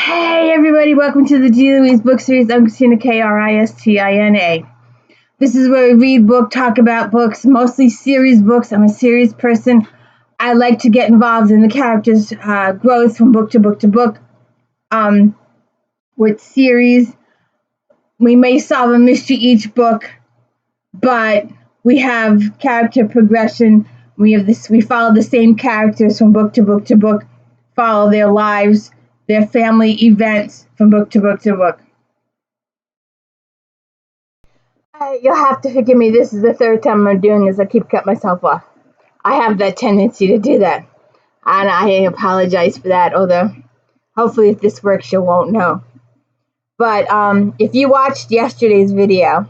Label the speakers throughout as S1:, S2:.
S1: Hey everybody, welcome to the G. Louise book series. I'm Christina, Kristina. This is where we read book, talk about books, mostly series books. I'm a series person. I like to get involved in the characters' growth from book to book to book. With series, we may solve a mystery each book, but we have character progression. We follow the same characters from book to book to book, follow their lives, their family events from book to book to book. You'll have to forgive me. This is the third time I'm doing this. I keep cutting myself off. I have that tendency to do that, and I apologize for that. Although, hopefully, if this works, you won't know. But if you watched yesterday's video,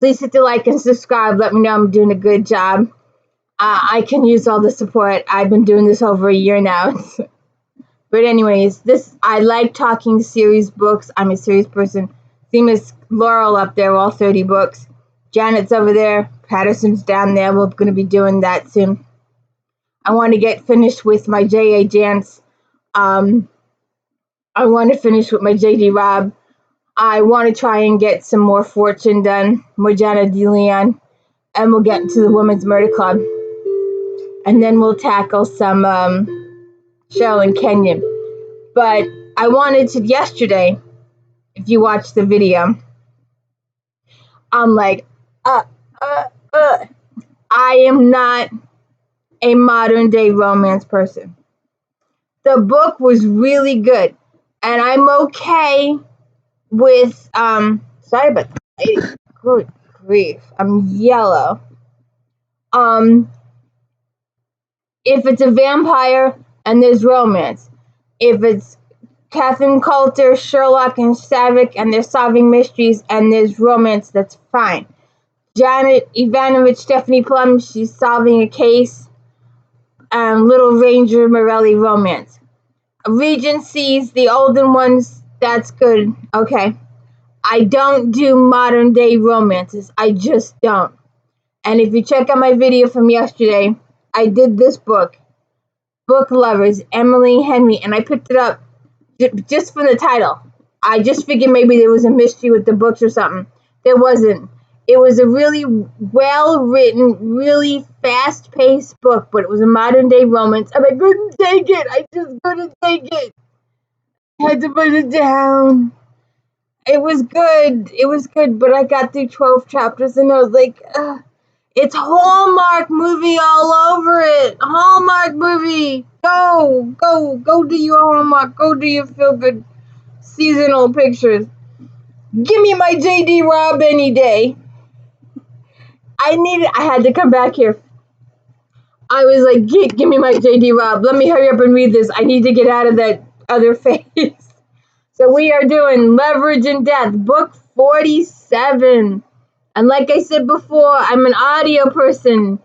S1: please hit the like and subscribe. Let me know I'm doing a good job. I can use all the support. I've been doing this over a year now. But anyways, I like talking series books. I'm a series person. See Miss Laurel up there, all 30 books. Janet's over there. Patterson's down there. We're going to be doing that soon. I want to get finished with my J.A. Jance. I want to finish with my J.D. Robb. I want to try and get some more Fortune done, more Janet DeLeon, and we'll get into the Women's Murder Club. And then we'll tackle some Cheryl and Kenyon. But I wanted to yesterday, if you watched the video, I'm like, I am not a modern day romance person. The book was really good, and I'm okay with sorry about that. Good grief, I'm yellow. If it's a vampire and there's romance, if it's Catherine Coulter, Sherlock, and Savick, and they're solving mysteries and there's romance, that's fine. Janet Ivanovich, Stephanie Plum, she's solving a case. Little Ranger Morelli romance. Regencies, the olden ones, that's good. Okay. I don't do modern day romances. I just don't. And if you check out my video from yesterday, I did this book, Book Lovers, Emily Henry, and I picked it up just for the title. I just figured maybe there was a mystery with the books or something. There wasn't. It was a really well-written, really fast-paced book, but it was a modern-day romance, and I couldn't take it. I just couldn't take it. I had to put it down. It was good. It was good, but I got through 12 chapters, and I was like, it's Hallmark movie all over it. Hallmark movie. Go do your Hallmark. Go do your feel-good seasonal pictures. Give me my J.D. Robb any day. I had to come back here. I was like, give me my J.D. Robb. Let me hurry up and read this. I need to get out of that other phase. So we are doing Leverage and Death, book 47. And like I said before, I'm an audio person.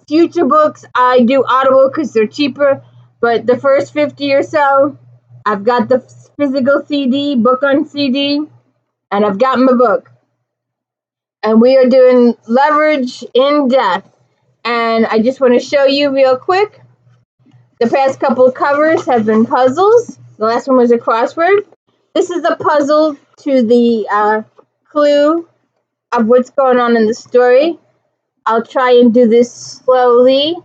S1: Future books, I do Audible because they're cheaper. But the first 50 or so, I've got the physical CD, book on CD, and I've got my book. And we are doing Leverage in Death. And I just want to show you real quick. The past couple of covers have been puzzles. The last one was a crossword. This is a puzzle to the clue of what's going on in the story. I'll try and do this slowly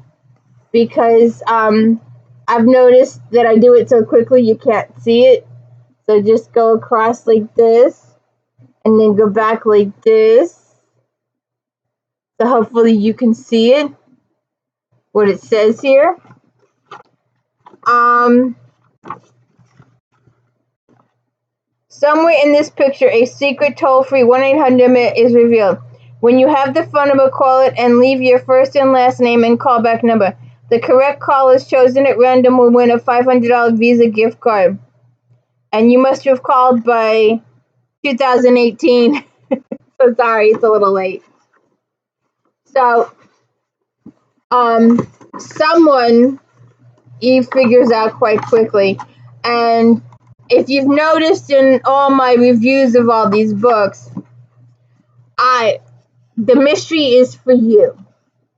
S1: because I've noticed that I do it so quickly you can't see it. So just go across like this and then go back like this. So hopefully you can see it, what it says here. Somewhere in this picture, a secret toll-free 1-800 number is revealed. When you have the phone number, call it and leave your first and last name and callback number. The correct call is chosen at random will win a $500 Visa gift card. And you must have called by 2018. So sorry, it's a little late. So, someone figures out quite quickly. And if you've noticed in all my reviews of all these books, the mystery is for you.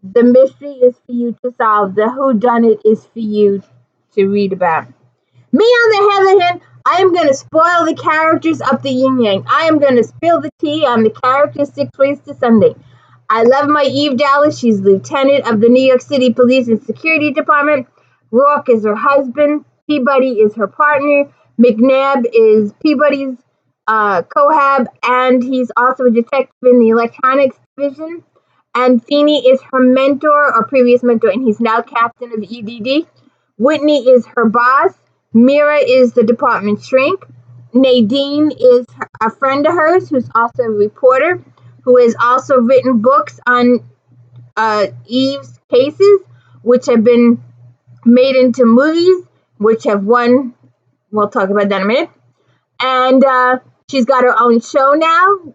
S1: The mystery is for you to solve. The whodunit is for you to read about. Me, on the other hand, I am going to spoil the characters of the yin yang. I am going to spill the tea on the characters 6 ways to Sunday. I love my Eve Dallas. She's lieutenant of the New York City Police and Security Department. Rourke is her husband. Peabody is her partner. McNabb is Peabody's cohab, and he's also a detective in the electronics division. And Feeney is her mentor or previous mentor, and he's now captain of EDD. Whitney is her boss. Mira is the department shrink. Nadine is a friend of hers who's also a reporter, who has also written books on Eve's cases, which have been made into movies, which have won. We'll talk about that in a minute. And she's got her own show now.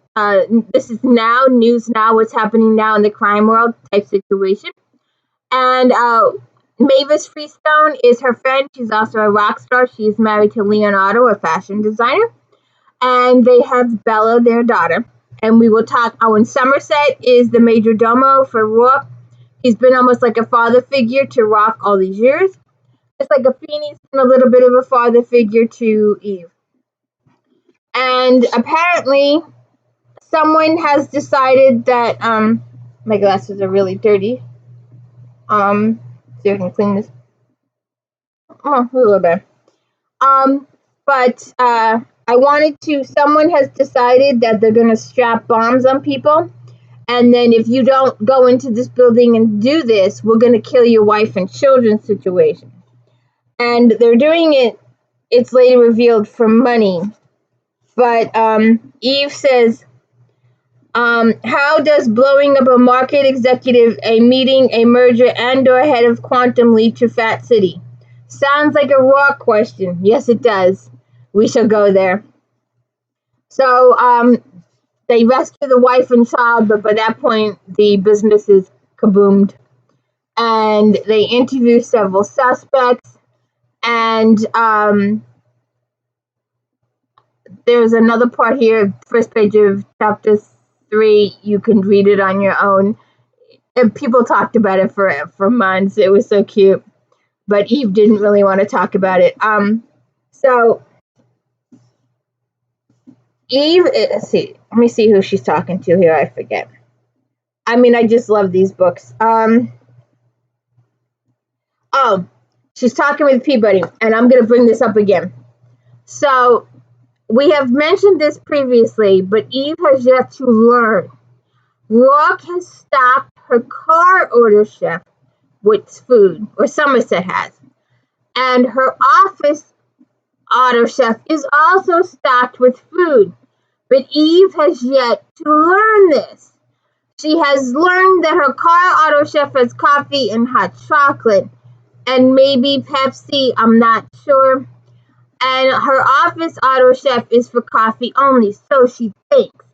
S1: This is now, news now, what's happening now in the crime world type situation. And Mavis Freestone is her friend. She's also a rock star. She's married to Leonardo, a fashion designer. And they have Bella, their daughter. And we will talk. Owen Somerset is the major domo for Rourke. He's been almost like a father figure to Rock all these years. It's like a Feeney's been a little bit of a father figure to Eve. And apparently, someone has decided that my glasses are really dirty. See if I can clean this. Oh, a little bit. But I wanted to. Someone has decided that they're gonna strap bombs on people, and then if you don't go into this building and do this, we're gonna kill your wife and children situation. And they're doing it. It's later revealed for money. But Eve says, how does blowing up a market executive, a meeting, a merger, and/or head of quantum lead to Fat City? Sounds like a Rourke question. Yes, it does. We shall go there. So they rescue the wife and child, but by that point, the business is kaboomed. And they interview several suspects. And there's another part here, first page of chapter 3. You can read it on your own. And people talked about it for months. It was so cute. But Eve didn't really want to talk about it. So Eve, let's see. Let me see who she's talking to here. I forget. I mean, I just love these books. She's talking with Peabody, and I'm going to bring this up again. So we have mentioned this previously, but Eve has yet to learn. Rourke has stocked her car order chef with food, or Somerset has. And her office auto chef is also stocked with food. But Eve has yet to learn this. She has learned that her car auto chef has coffee and hot chocolate, and maybe Pepsi, I'm not sure. And her office auto chef is for coffee only, so she thinks.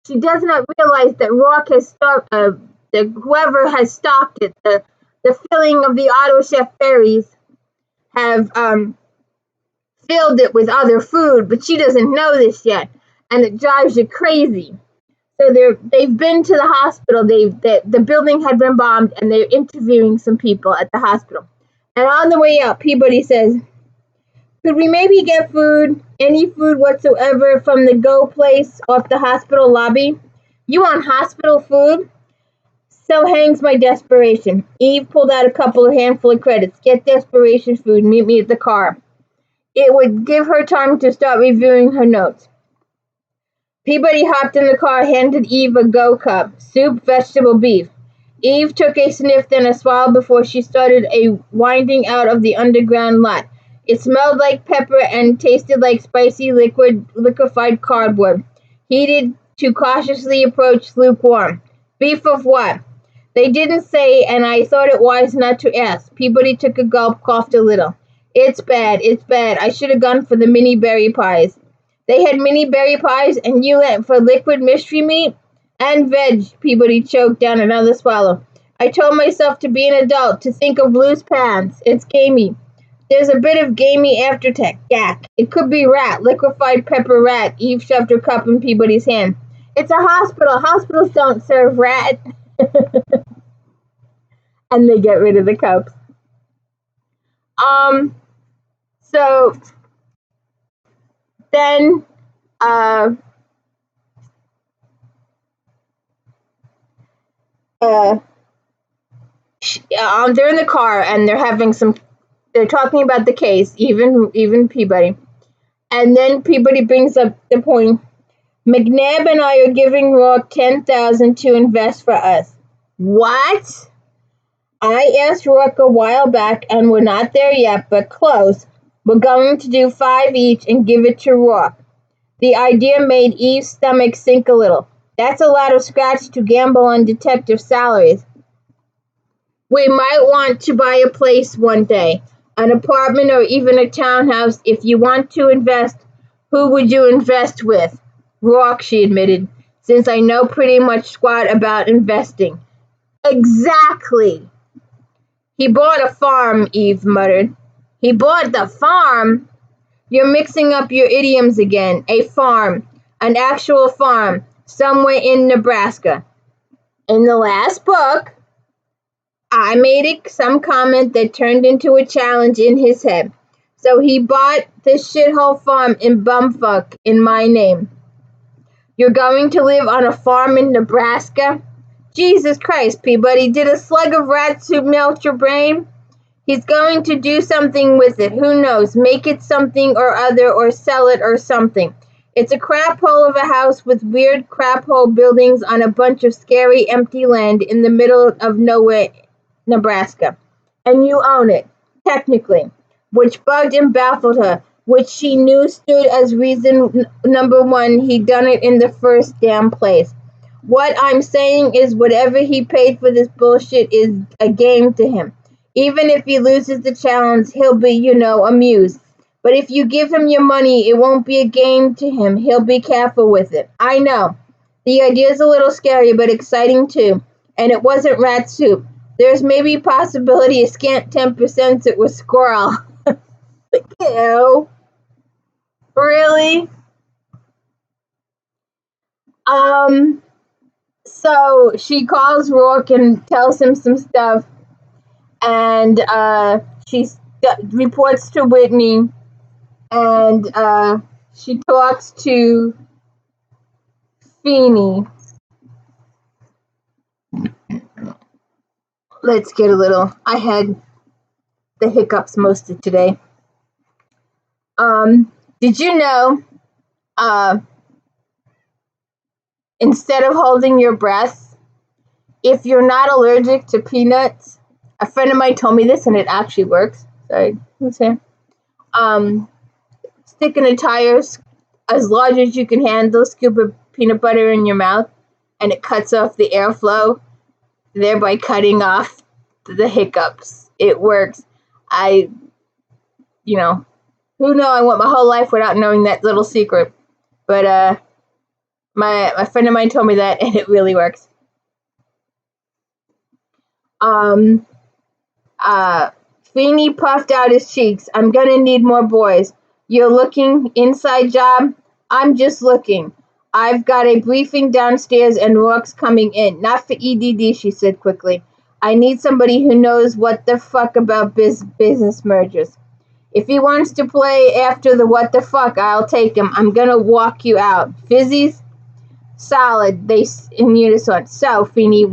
S1: She does not realize that Rourke has stocked, whoever has stocked it, the filling of the auto chef berries have filled it with other food, but she doesn't know this yet, and it drives you crazy. So they've been to the hospital. The building had been bombed, and they're interviewing some people at the hospital. And on the way out, Peabody says, could we maybe get food, any food whatsoever, from the Go place off the hospital lobby? You want hospital food? So hangs my desperation. Eve pulled out a couple of handful of credits. Get desperation food, meet me at the car. It would give her time to start reviewing her notes. Peabody hopped in the car, handed Eve a Go cup, soup, vegetable, beef. Eve took a sniff, then a swallow before she started a winding out of the underground lot. It smelled like pepper and tasted like spicy liquefied cardboard, heated to cautiously approach lukewarm. Beef of what? They didn't say, and I thought it wise not to ask. Peabody took a gulp, coughed a little. It's bad. I should have gone for the mini berry pies. They had mini berry pies, and you went for liquid mystery meat? And veg, Peabody choked down another swallow. I told myself to be an adult, to think of loose pants. It's gamey. There's a bit of gamey aftertaste. Gack. It could be rat, liquefied pepper rat. Eve shoved her cup in Peabody's hand. It's a hospital. Hospitals don't serve rat. And they get rid of the cups. So Then uh, uh, they're in the car and they're having some. They're talking about the case, even Peabody, and then Peabody brings up the point. McNabb and I are giving Rock 10,000 to invest for us. What? I asked Rook a while back and we're not there yet, but close. We're going to do 5 each and give it to Rook. The idea made Eve's stomach sink a little. That's a lot of scratch to gamble on detective salaries. We might want to buy a place one day, an apartment or even a townhouse. If you want to invest, who would you invest with? Rock, she admitted, since I know pretty much squat about investing. Exactly. He bought a farm, Eve muttered. He bought the farm? You're mixing up your idioms again. A farm. An actual farm. Somewhere in Nebraska. In the last book, I made some comment that turned into a challenge in his head. So he bought this shithole farm in bumfuck in my name. You're going to live on a farm in Nebraska? Jesus Christ, Peabody, did a slug of rat soup melt your brain? He's going to do something with it. Who knows? Make it something or other or sell it or something. It's a crap hole of a house with weird crap hole buildings on a bunch of scary empty land in the middle of nowhere, Nebraska. And you own it, technically, which bugged and baffled her, which she knew stood as reason number one he'd done it in the first damn place. What I'm saying is whatever he paid for this bullshit is a game to him. Even if he loses the challenge, he'll be, amused. But if you give him your money, it won't be a game to him. He'll be careful with it. I know. The idea's a little scary, but exciting too. And it wasn't rat soup. There's maybe a possibility a scant 10% it was squirrel. Ew. Really? So she calls Rourke and tells him some stuff, and she reports to Whitney, and she talks to Feeney. Let's get a little. I had the hiccups most of today. Did you know, instead of holding your breath, if you're not allergic to peanuts, a friend of mine told me this and it actually works. Sorry, who's here? Stick in a tire as large as you can handle, scoop of peanut butter in your mouth, and it cuts off the airflow, thereby cutting off the hiccups. It works. Who knew I went my whole life without knowing that little secret. But my friend of mine told me that, and it really works. Feeney puffed out his cheeks. I'm gonna need more boys. You're looking? Inside job? I'm just looking. I've got a briefing downstairs and Rourke's coming in. Not for EDD, she said quickly. I need somebody who knows what the fuck about business mergers. If he wants to play after the what the fuck, I'll take him. I'm gonna walk you out. Fizzies? Solid, they in unison. So, Feeney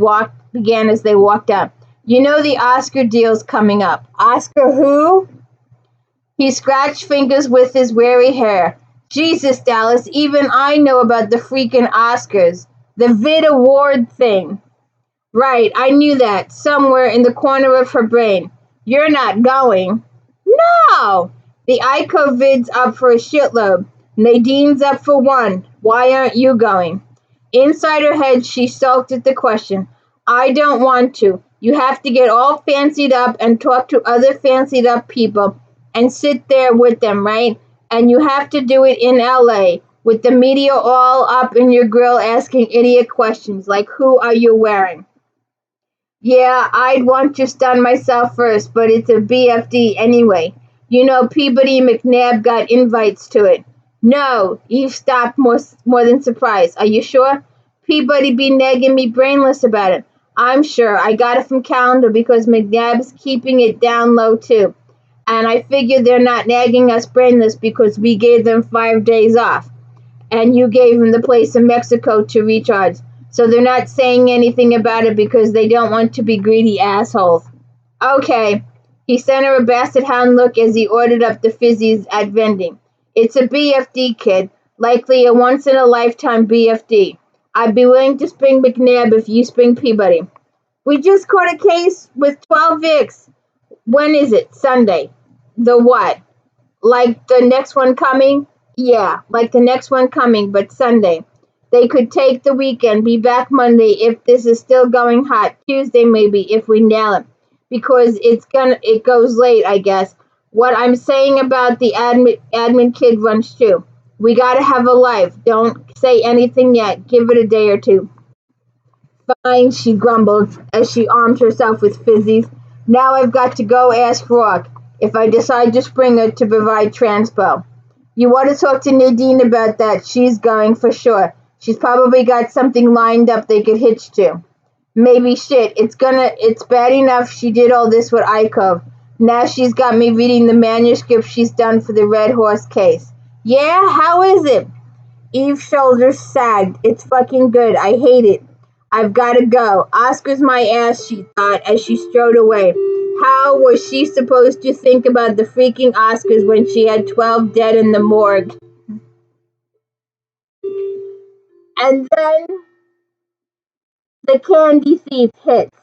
S1: began as they walked out. You know the Oscar deal's coming up. Oscar who? He scratched fingers with his wary hair. Jesus, Dallas, even I know about the freaking Oscars. The Vid Award thing. Right, I knew that. Somewhere in the corner of her brain. You're not going. No! The Ico Vid's up for a shitload. Nadine's up for one. Why aren't you going? Inside her head, she sulked at the question. I don't want to. You have to get all fancied up and talk to other fancied up people and sit there with them, right? And you have to do it in LA with the media all up in your grill asking idiot questions like, who are you wearing? Yeah, I'd want to stun myself first, but it's a BFD anyway. You know, Peabody McNabb got invites to it. No, Eve stopped more than surprised. Are you sure? Peabody be nagging me brainless about it. I'm sure. I got it from calendar because McNabb's keeping it down low too. And I figure they're not nagging us brainless because we gave them 5 days off. And you gave them the place in Mexico to recharge. So they're not saying anything about it because they don't want to be greedy assholes. Okay. He sent her a basset hound look as he ordered up the fizzies at vending. It's a BFD, kid. Likely a once-in-a-lifetime BFD. I'd be willing to spring McNabb if you spring Peabody. We just caught a case with 12 Vicks. When is it? Sunday. The what? Like the next one coming? Yeah, like the next one coming, but Sunday. They could take the weekend, be back Monday if this is still going hot. Tuesday maybe if we nail it. Because it goes late, I guess. What I'm saying about the admin kid runs too. We gotta have a life. Don't say anything yet. Give it a day or two. Fine, she grumbled as she armed herself with fizzies. Now I've got to go ask Rock if I decide to spring her to provide transpo. You want to talk to Nadine about that. She's going for sure. She's probably got something lined up they could hitch to. Maybe shit. It's bad enough she did all this with Icove. Now she's got me reading the manuscript she's done for the Red Horse case. Yeah, how is it? Eve's shoulders sagged. It's fucking good. I hate it. I've gotta go. Oscar's my ass, she thought as she strode away. How was she supposed to think about the freaking Oscars when she had 12 dead in the morgue? And then the candy thief hits.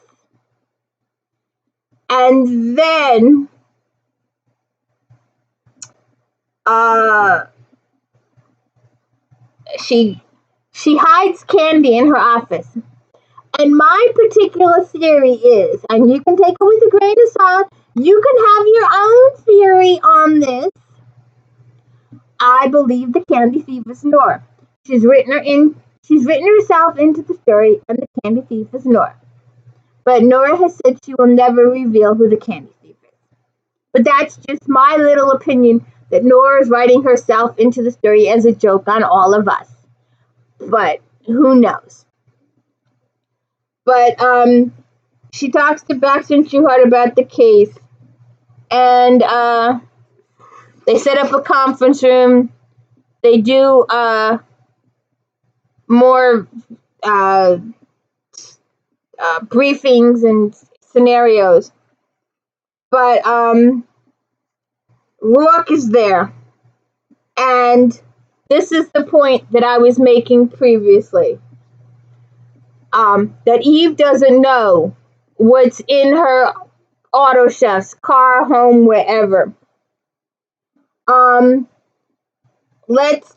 S1: And then uh she hides candy in her office. And my particular theory is, and you can take it with a grain of salt, you can have your own theory on this. I believe the candy thief is Nora. She's written herself into the story, and the candy thief is Nora. But Nora has said she will never reveal who the candy thief is. But that's just my little opinion that Nora is writing herself into the story as a joke on all of us. But who knows? But she talks to Baxter and Shuhart about the case, and they set up a conference room. They do more briefings and scenarios. But Rourke is there, and this is the point that I was making previously. That Eve doesn't know what's in her auto chef's car, home, wherever. Let's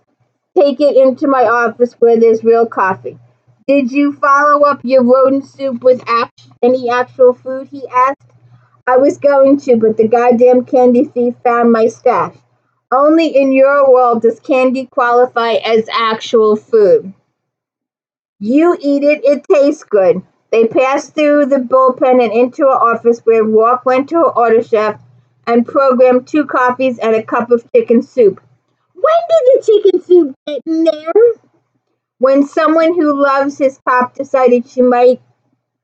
S1: take it into my office where there's real coffee. Did you follow up your rodent soup with any actual food? He asked. I was going to, but the goddamn candy thief found my stash. Only in your world does candy qualify as actual food. You eat it, it tastes good. They passed through the bullpen and into her office where Rourke went to her auto chef and programmed 2 coffees and a cup of chicken soup. When did the chicken soup get in there? When someone who loves his pop decided she might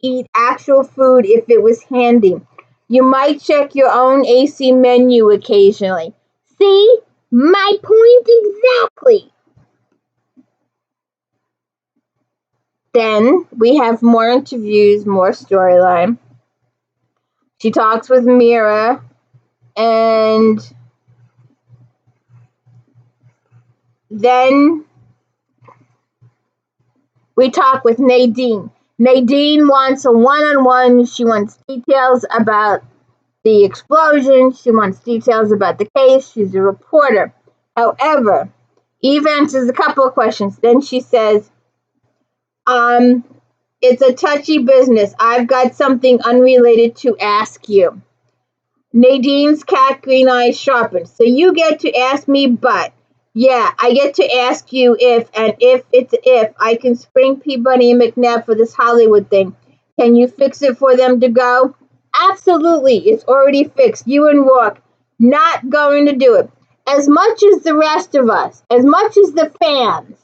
S1: eat actual food if it was handy. You might check your own AC menu occasionally. See? My point exactly. Then we have more interviews, more storyline. She talks with Mira, and then we talk with Nadine. Nadine wants a one-on-one. She wants details about the explosion. She wants details about the case. She's a reporter. However, Eve answers a couple of questions. Then she says, it's a touchy business. I've got something unrelated to ask you. Nadine's cat green eyes sharpened. So you get to ask me, but yeah, I get to ask you if I can spring Peabody and McNabb for this Hollywood thing. Can you fix it for them to go? Absolutely. It's already fixed. You and Rourke not going to do it. As much as the rest of us, as much as the fans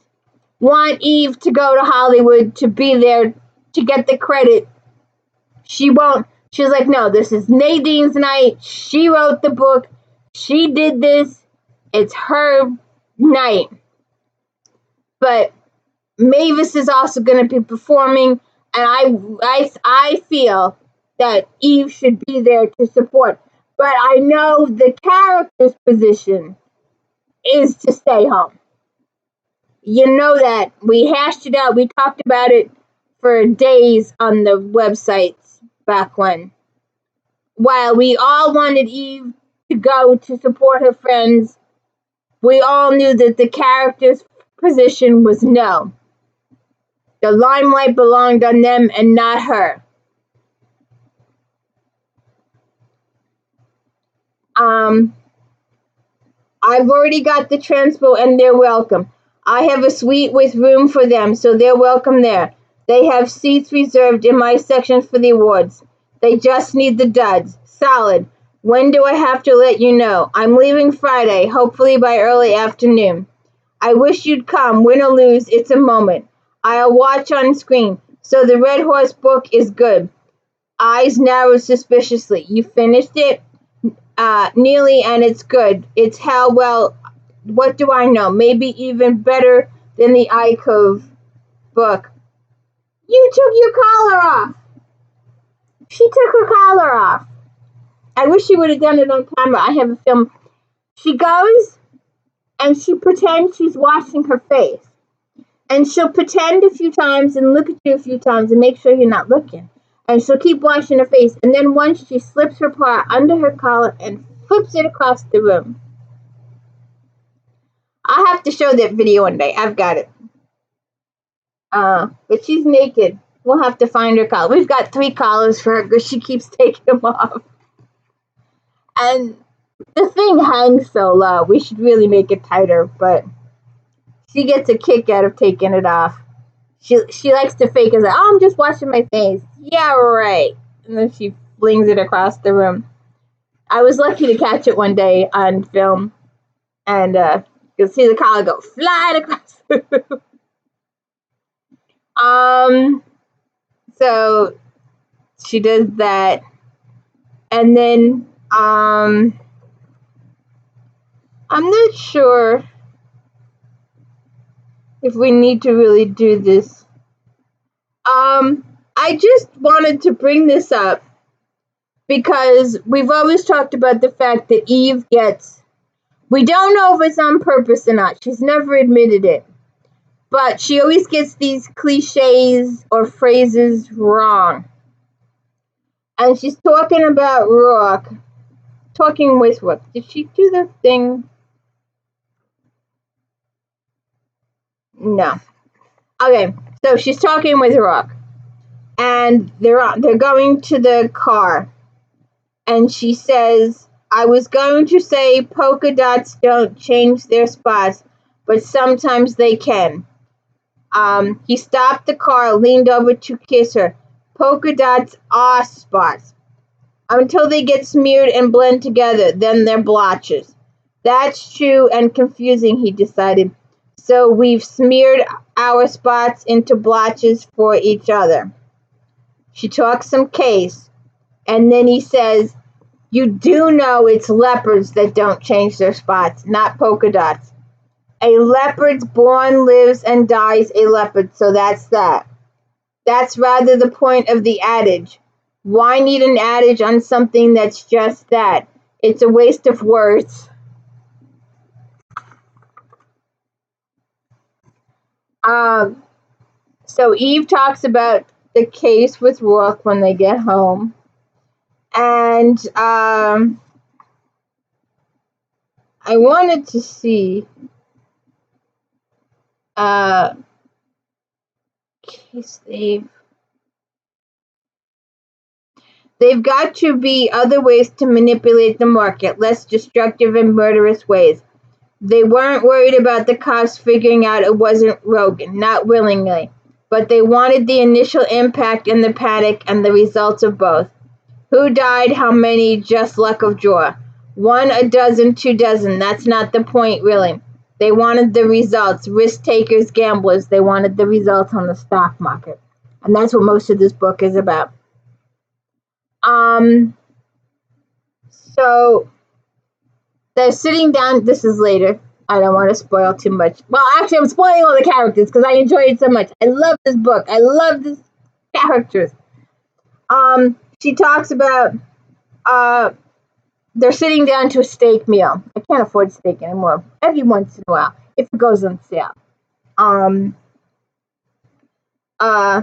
S1: want Eve to go to Hollywood to be there to get the credit, she won't. She was like, no, this is Nadine's night. She wrote the book. She did this. It's her night. But Mavis is also going to be performing, and I feel that Eve should be there to support. But I know the character's position is to stay home. You know that. We hashed it out. We talked about it for days on the websites back when. While we all wanted Eve to go to support her friends, we all knew that the character's position was no. The limelight belonged on them and not her. I've already got the transpo and they're welcome. I have a suite with room for them, so they're welcome there. They have seats reserved in my section for the awards. They just need the duds. Solid. When do I have to let you know? I'm leaving Friday, hopefully by early afternoon. I wish you'd come. Win or lose, it's a moment. I'll watch on screen. So the Red Horse book is good. Eyes narrowed suspiciously. You finished it? Nearly, and it's good. It's how well, what do I know? Maybe even better than the iCove book. You took your collar off. She took her collar off. I wish she would have done it on camera. I have a film. She goes and she pretends she's washing her face. And she'll pretend a few times and look at you a few times and make sure you're not looking. And she'll keep washing her face. And then once she slips her paw under her collar and flips it across the room. I'll have to show that video one day. I've got it. But she's naked. We'll have to find her collar. We've got 3 collars for her because she keeps taking them off. And the thing hangs so low. We should really make it tighter, but she gets a kick out of taking it off. She likes to fake it. Like, oh, I'm just washing my face. Yeah, right. And then she flings it across the room. I was lucky to catch it one day on film. And you can see the collar go flying across the room. So she does that. And then I'm not sure if we need to really do this. I just wanted to bring this up because we've always talked about the fact that Eve gets, we don't know if it's on purpose or not. She's never admitted it. But she always gets these cliches or phrases wrong. And she's talking about Rock. Talking with Rock. Did she do the thing? No. Okay, so she's talking with Rock. And they're going to the car. And she says, I was going to say polka dots don't change their spots, but sometimes they can. He stopped the car, leaned over to kiss her. Polka dots are spots. Until they get smeared and blend together, then they're blotches. That's true and confusing, he decided. So we've smeared our spots into blotches for each other. She talks some case, and then he says, you do know it's leopards that don't change their spots, not polka dots. A leopard's born, lives, and dies a leopard, so that's that. That's rather the point of the adage. Why need an adage on something that's just that? It's a waste of words. So Eve talks about the case with Rourke when they get home. And I wanted to see case they've got to be other ways to manipulate the market, less destructive and murderous ways. They weren't worried about the cops figuring out it wasn't Rogan, not willingly, but they wanted the initial impact and the panic and the results of both. Who died, how many, just luck of draw. 1, a dozen, 2 dozen, that's not the point, really. They wanted the results, risk-takers, gamblers. They wanted the results on the stock market. And that's what most of this book is about. Um, so they're sitting down. This is later. I don't want to spoil too much. Well, actually, I'm spoiling all the characters because I enjoy it so much. I love this book. I love these characters. She talks about uh, they're sitting down to a steak meal. I can't afford steak anymore. Every once in a while, if it goes on sale. Um, uh,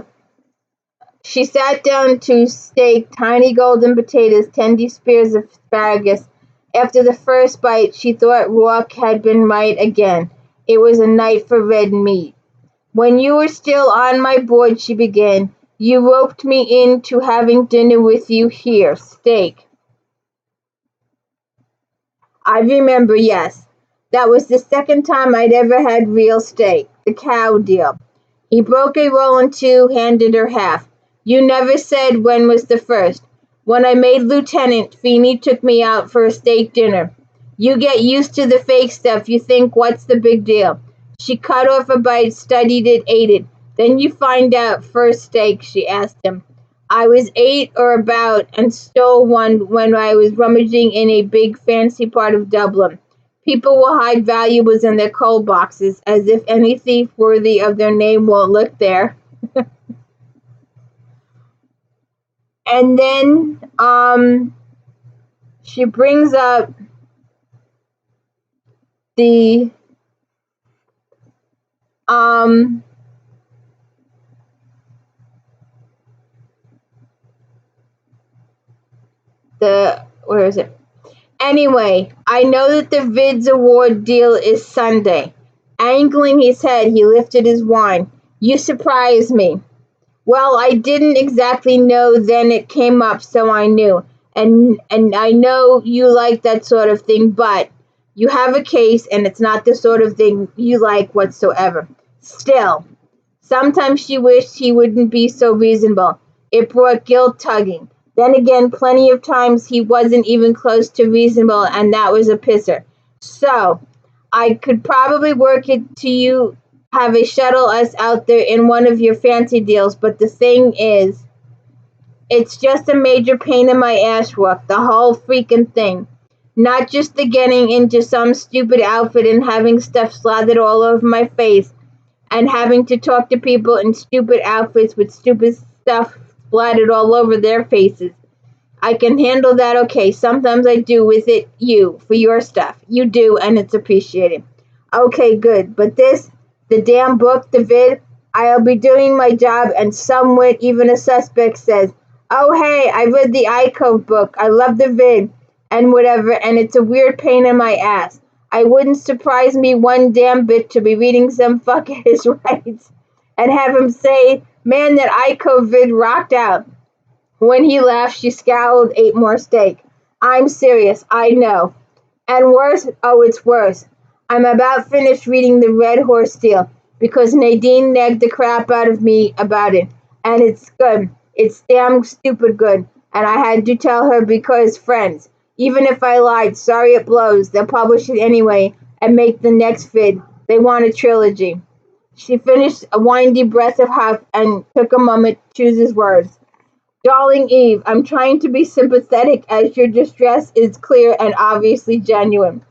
S1: she sat down to steak, tiny golden potatoes, tender spears of asparagus. After the first bite, she thought Rourke had been right again. It was a night for red meat. When you were still on my board, she began, you roped me into having dinner with you here. Steak. I remember, yes. That was the second time I'd ever had real steak. The cow deal. He broke a roll in two, handed her half. You never said when was the first. When I made lieutenant, Feeney took me out for a steak dinner. You get used to the fake stuff. You think, what's the big deal? She cut off a bite, studied it, ate it. Then you find out first steak, she asked him. I was 8 or about and stole one when I was rummaging in a big fancy part of Dublin. People will hide valuables in their coal boxes, as if any thief worthy of their name won't look there. And then she brings up the um where is it? Anyway, I know that the Vids award deal is Sunday. Angling his head, he lifted his wine. You surprise me. Well, I didn't exactly know then it came up, so I knew. And I know you like that sort of thing, but you have a case and it's not the sort of thing you like whatsoever. Still, sometimes she wished he wouldn't be so reasonable. It brought guilt tugging. Then again, plenty of times he wasn't even close to reasonable, and that was a pisser. So, I could probably work it to you have a shuttle us out there in one of your fancy deals, but the thing is, it's just a major pain in my ass, Rook, the whole freaking thing. Not just the getting into some stupid outfit and having stuff slathered all over my face, and having to talk to people in stupid outfits with stupid stuff splattered all over their faces. I can handle that okay. Sometimes I do with it you for your stuff. You do, and it's appreciated. Okay, good. But this, the damn book, the vid, I'll be doing my job, and somewhat even a suspect says, oh, hey, I read the iCove book. I love the vid, and whatever, and it's a weird pain in my ass. I wouldn't surprise me one damn bit to be reading some fuck at his rights and have him say, man, that iCove vid rocked out. When he laughed, she scowled, ate more steak. I'm serious, I know. And worse, oh, it's worse. I'm about finished reading The Red Horse Deal because Nadine nagged the crap out of me about it. And it's good. It's damn stupid good. And I had to tell her because friends. Even if I lied, sorry it blows. They'll publish it anyway and make the next vid. They want a trilogy. She finished a windy breath of huff and took a moment to choose his words. Darling Eve, I'm trying to be sympathetic as your distress is clear and obviously genuine.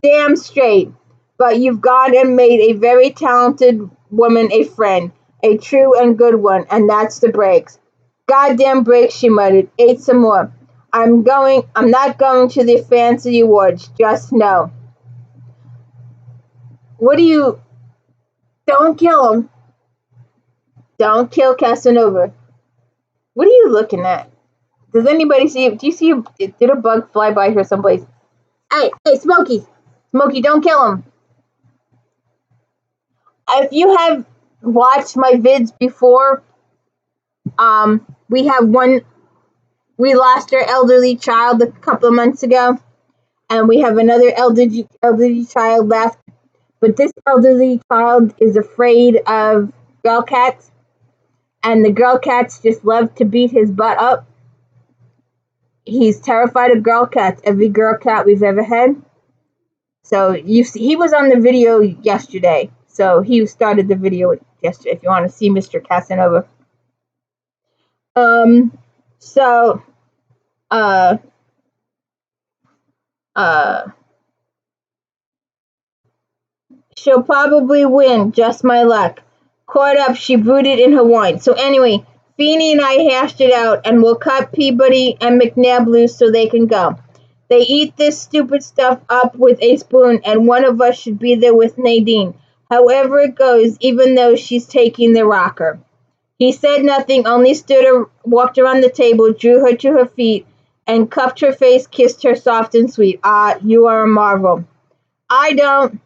S1: Damn straight. But you've gone and made a very talented woman a friend, a true and good one, and that's the breaks. Goddamn breaks, she muttered. Ate some more. I'm not going to the fancy awards, just no. What do you... Don't kill him. Don't kill Casanova. What are you looking at? Does anybody see? Do you see? Did a bug fly by here someplace? Hey, Smokey! Smokey, don't kill him. If you have watched my vids before, we have one. We lost our elderly child a couple of months ago, and we have another elderly child left. But this elderly child is afraid of girl cats, and the girl cats just love to beat his butt up. He's terrified of girl cats. Every girl cat we've ever had. So he was on the video yesterday. So he started the video yesterday. If you want to see Mr. Casanova. So Uh, uh, she'll probably win, just my luck. Caught up, she brooded in her wine. So anyway, Feeney and I hashed it out, and we'll cut Peabody and McNabb loose so they can go. They eat this stupid stuff up with a spoon, and one of us should be there with Nadine. However it goes, even though she's taking the rocker. He said nothing, only walked around the table, drew her to her feet, and cupped her face, kissed her soft and sweet. Ah, you are a marvel. I don't,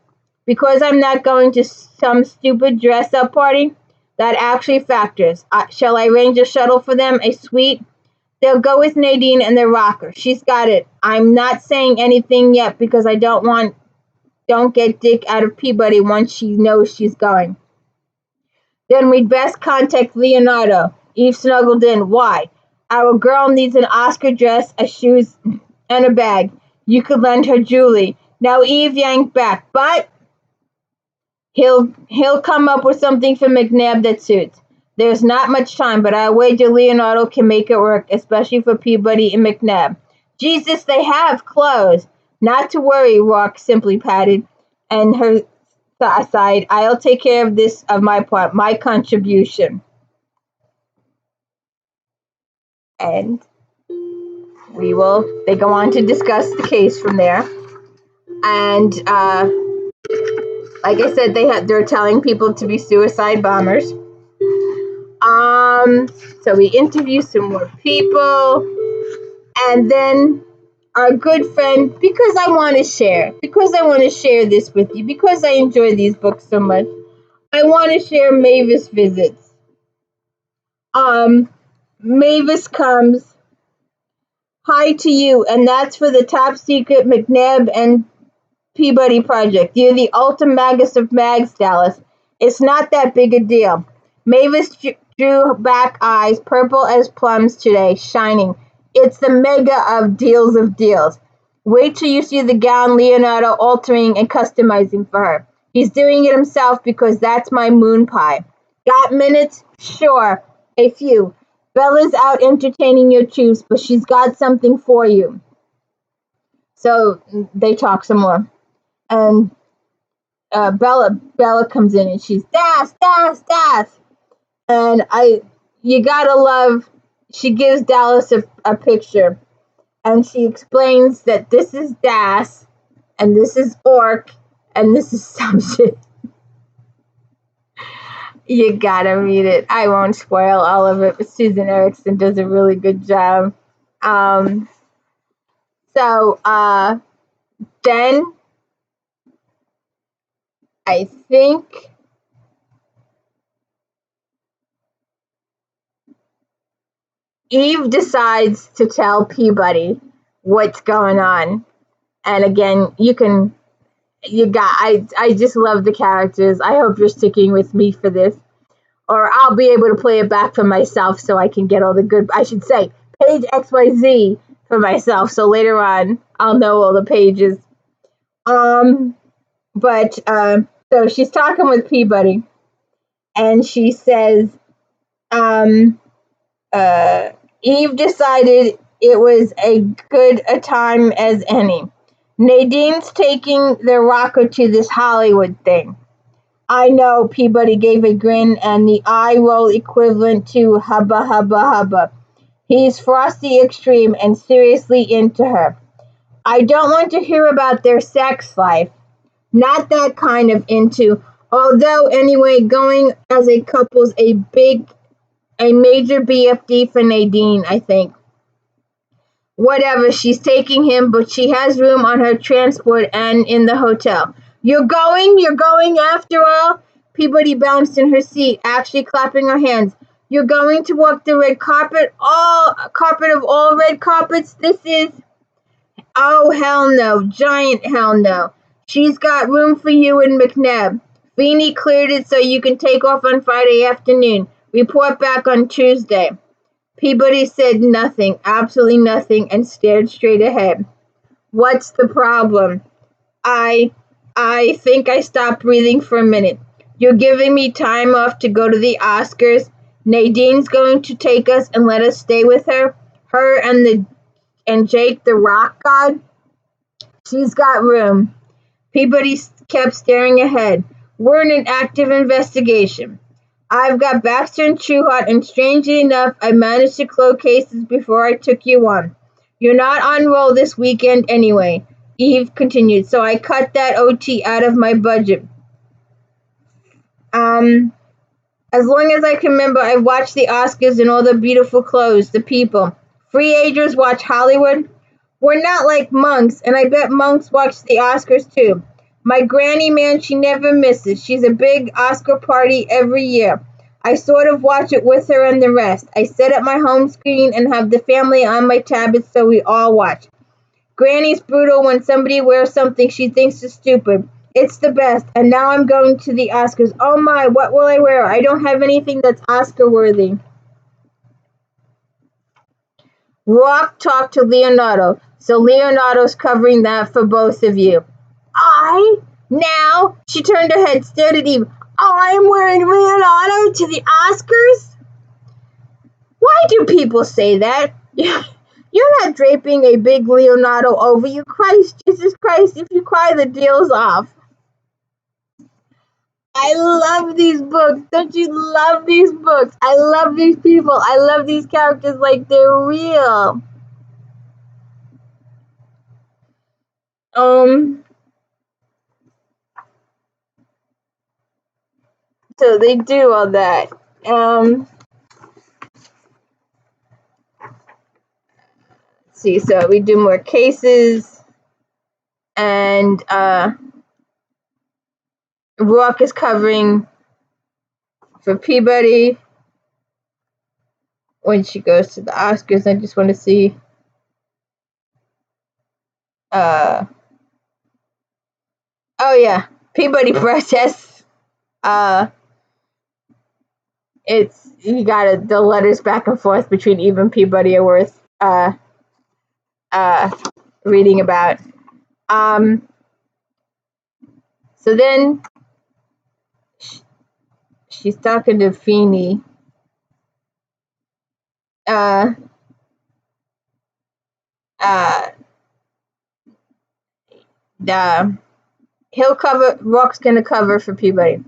S1: because I'm not going to some stupid dress-up party. That actually factors. Shall I arrange a shuttle for them? A suite? They'll go with Nadine and their rocker. She's got it. I'm not saying anything yet because I don't get Dick out of Peabody once she knows she's going. Then we'd best contact Leonardo. Eve snuggled in. Why? Our girl needs an Oscar dress, a shoes, and a bag. You could lend her Julie. Now Eve yanked back, but he'll come up with something for McNabb that suits. There's not much time, but I wager Leonardo can make it work, especially for Peabody and McNabb. Jesus, they have clothes. Not to worry, Rock simply patted, and her aside, I'll take care of this of my part, my contribution. And they go on to discuss the case from there. And like I said, they're telling people to be suicide bombers. So we interview some more people, and then our good friend, because I want to share this with you, because I enjoy these books so much, I want to share Mavis visits. Mavis comes, hi to you, and that's for the top secret McNabb and Peabody project. You're the ultimate magus of mags, Dallas. It's not that big a deal. Mavis drew back eyes, purple as plums today, shining. It's the mega of deals. Wait till you see the gown Leonardo altering and customizing for her. He's doing it himself because that's my moon pie. Got minutes? Sure, a few. Bella's out entertaining your troops, but she's got something for you. So they talk some more. And Bella comes in and she's Das. And you gotta love, she gives Dallas a picture and she explains that this is Das and this is Orc and this is some shit. You gotta read it. I won't spoil all of it, but Susan Erickson does a really good job. Then I think Eve decides to tell Peabody what's going on. And again, I just love the characters. I hope you're sticking with me for this. Or I'll be able to play it back for myself so I can get all the good, I should say, page XYZ for myself. So later on, I'll know all the pages. So she's talking with Peabody and she says, Eve decided it was as good a time as any. Nadine's taking the rocker to this Hollywood thing. I know, Peabody gave a grin and the eye roll equivalent to hubba. He's frosty extreme and seriously into her. I don't want to hear about their sex life. Not that kind of into. Although, anyway, going as a couple's a major BFD for Nadine, I think. Whatever, she's taking him, but she has room on her transport and in the hotel. You're going after all? Peabody bounced in her seat, actually clapping her hands. You're going to walk the red carpet? Carpet of all red carpets? This is... Oh, hell no. Giant hell no. She's got room for you and McNabb. Feeney cleared it so you can take off on Friday afternoon. Report back on Tuesday. Peabody said nothing, absolutely nothing, and stared straight ahead. What's the problem? I think I stopped breathing for a minute. You're giving me time off to go to the Oscars. Nadine's going to take us and let us stay with her. Her and and Jake the Rock God? She's got room. Peabody kept staring ahead. We're in an active investigation. I've got Baxter and Trueheart, and strangely enough, I managed to close cases before I took you on. You're not on roll this weekend anyway, Eve continued, so I cut that OT out of my budget. As long as I can remember, I've watched the Oscars and all the beautiful clothes, the people. Free agers watch Hollywood. We're not like monks, and I bet monks watch the Oscars too. My granny, man, she never misses. She's a big Oscar party every year. I sort of watch it with her and the rest. I set up my home screen and have the family on my tablet so we all watch. Granny's brutal when somebody wears something she thinks is stupid. It's the best. And now I'm going to the Oscars. Oh my, what will I wear? I don't have anything that's Oscar worthy. Rock talked to Leonardo, so Leonardo's covering that for both of you. I? Now? She turned her head, stared at Eve. I'm wearing Leonardo to the Oscars? Why do people say that? You're not draping a big Leonardo over you. Christ, Jesus Christ, if you cry, the deal's off. I love these books. Don't you love these books? I love these people. I love these characters like they're real. So they do all that. Let's see, so we do more cases, and Rock is covering for Peabody when she goes to the Oscars. I just want to see. Oh yeah, Peabody protests. It's you got the letters back and forth between Eve and Peabody are worth reading about. So then she's talking to Feeney. Rock's gonna cover for Peabody.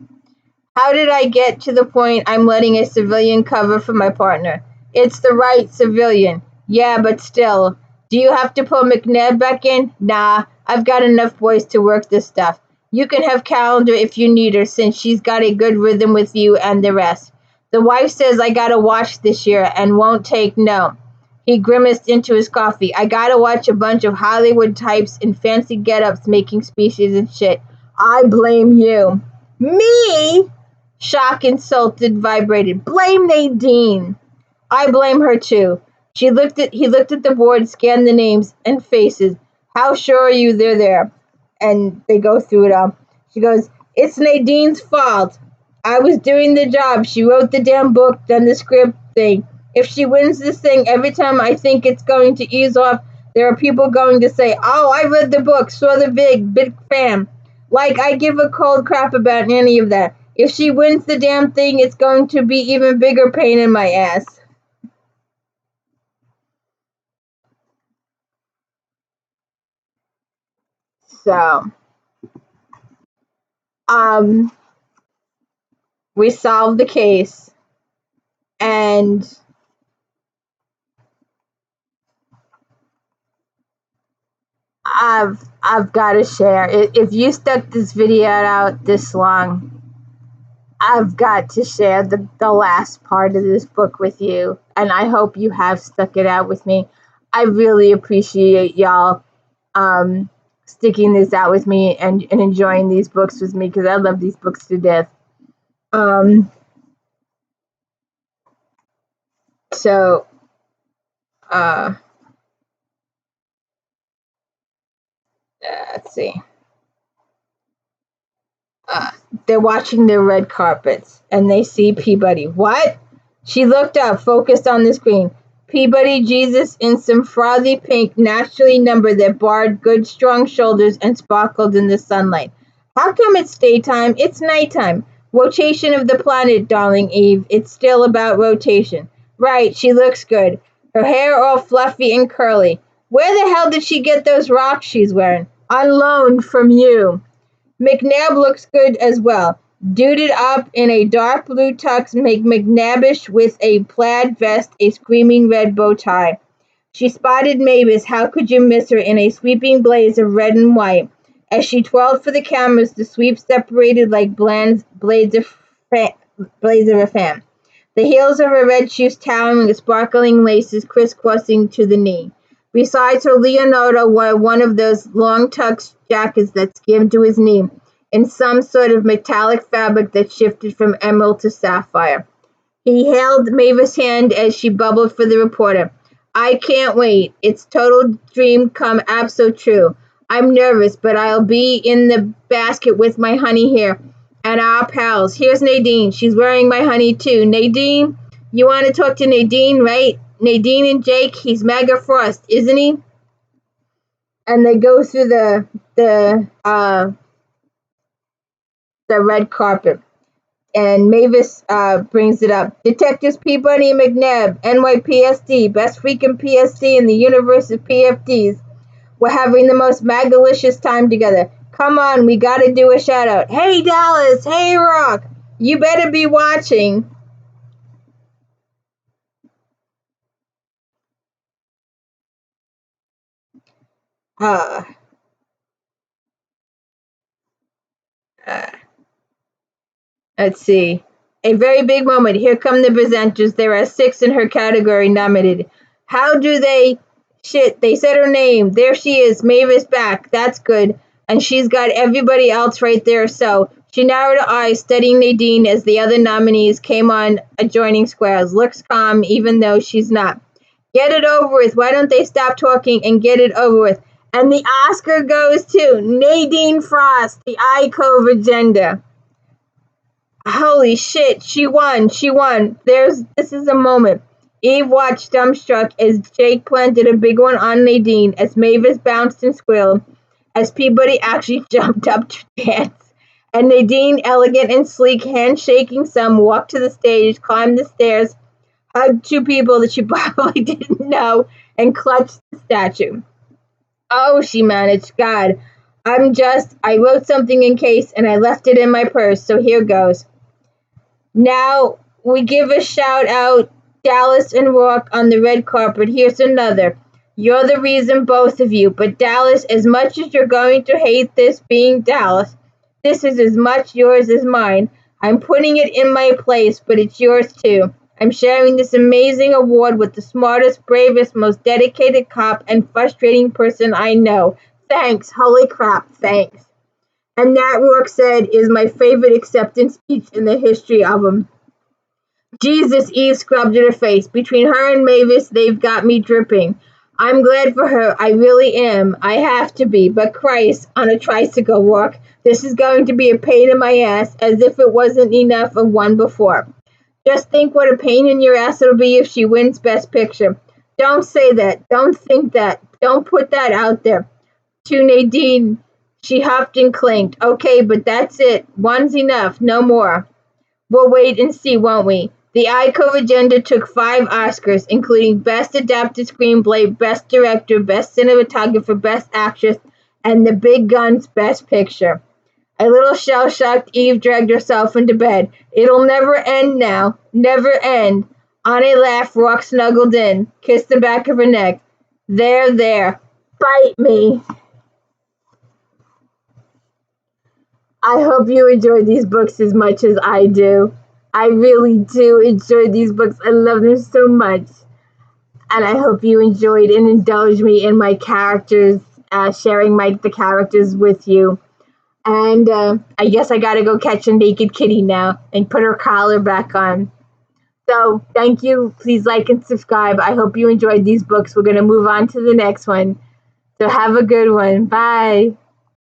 S1: How did I get to the point I'm letting a civilian cover for my partner? It's the right civilian. Yeah, but still. Do you have to pull McNabb back in? Nah, I've got enough boys to work this stuff. You can have Calendar if you need her, since she's got a good rhythm with you and the rest. The wife says I gotta watch this year and won't take no. He grimaced into his coffee. I gotta watch a bunch of Hollywood types in fancy get-ups making speeches and shit. I blame you. Me? Shock insulted vibrated. Blame Nadine. I blame her too. He looked at the board, scanned the names and faces. How sure are you they're there? And they go through it all. She goes, it's Nadine's fault. I was doing the job. She wrote the damn book, done the script thing. If she wins this thing, every time I think it's going to ease off, there are people going to say, oh, I read the book, saw the big fan. Like I give a cold crap about any of that. If she wins the damn thing, it's going to be even bigger pain in my ass. So, we solved the case, and I've got to share. If you stuck this video out this long, I've got to share the last part of this book with you, and I hope you have stuck it out with me. I really appreciate y'all sticking this out with me and enjoying these books with me, because I love these books to death. So, let's see. They're watching the red carpets, and they see Peabody. What? She looked up, focused on the screen. Peabody Jesus in some frothy pink, naturally numbered that barred good strong shoulders and sparkled in the sunlight. How come it's daytime? It's nighttime. Rotation of the planet, darling Eve. It's still about rotation. Right, she looks good. Her hair all fluffy and curly. Where the hell did she get those rocks she's wearing? On loan from you. McNabb looks good as well. Duded up in a dark blue tux, make McNabbish with a plaid vest, a screaming red bow tie. She spotted Mavis. How could you miss her in a sweeping blaze of red and white? As she twirled for the cameras, the sweep separated like blades of a fan. The heels of her red shoes towering with sparkling laces crisscrossing to the knee. Besides her, Leonardo wore one of those long tux jackets that skimmed to his knee, in some sort of metallic fabric that shifted from emerald to sapphire. He held Mavis' hand as she bubbled for the reporter. I can't wait. It's total dream come abso true. I'm nervous, but I'll be in the basket with my honey here and our pals. Here's Nadine. She's wearing my honey too. Nadine, you want to talk to Nadine, right? Nadine and Jake, he's Mega Frost, isn't he? And they go through the red carpet. And Mavis brings it up. Detectives Peabody and McNabb, NYPSD, best freaking PSD in the universe of PFDs. We're having the most magalicious time together. Come on, we gotta do a shout out. Hey Dallas, hey Rock, you better be watching. Uh, uh, let's see. A very big moment. Here come the presenters. There are 6 in her category nominated. How do they? Shit, they said her name. There she is, Mavis back. That's good. And she's got everybody else right there. So she narrowed her eyes, studying Nadine as the other nominees came on adjoining squares. Looks calm, even though she's not. Get it over with. Why don't they stop talking and get it over with? And the Oscar goes to Nadine Frost, the iCove agenda. Holy shit, she won. This is a moment. Eve watched dumbstruck as Jake planted a big one on Nadine, as Mavis bounced and squealed, as Peabody actually jumped up to dance. And Nadine, elegant and sleek, handshaking some, walked to the stage, climbed the stairs, hugged 2 people that she probably didn't know, and clutched the statue. Oh, she managed. God, I wrote something in case and I left it in my purse, so here goes. Now we give a shout out, Dallas and Rourke on the red carpet. Here's another. You're the reason, both of you. But Dallas, as much as you're going to hate this being Dallas, this is as much yours as mine. I'm putting it in my place, but it's yours too. I'm sharing this amazing award with the smartest, bravest, most dedicated cop and frustrating person I know. Thanks. Holy crap, thanks. And that, Rourke said, is my favorite acceptance speech in the history of them. Jesus, Eve scrubbed at her face. Between her and Mavis, they've got me dripping. I'm glad for her. I really am. I have to be. But Christ, on a tricycle, Rourke, this is going to be a pain in my ass, as if it wasn't enough of one before. Just think what a pain in your ass it'll be if she wins Best Picture. Don't say that. Don't think that. Don't put that out there. To Nadine, she huffed and clinked. Okay, but that's it. One's enough. No more. We'll wait and see, won't we? The iCove agenda took 5 Oscars, including Best Adapted Screenplay, Best Director, Best Cinematographer, Best Actress, and the Big Guns Best Picture. A little shell-shocked, Eve dragged herself into bed. It'll never end now. Never end. On a laugh, Rock snuggled in, kissed the back of her neck. There. Bite me. I hope you enjoy these books as much as I do. I really do enjoy these books. I love them so much. And I hope you enjoyed and indulged me in my characters, sharing the characters with you. And I guess I gotta go catch a naked kitty now and put her collar back on. So thank you. Please like and subscribe. I hope you enjoyed these books. We're gonna move on to the next one. So have a good one. Bye.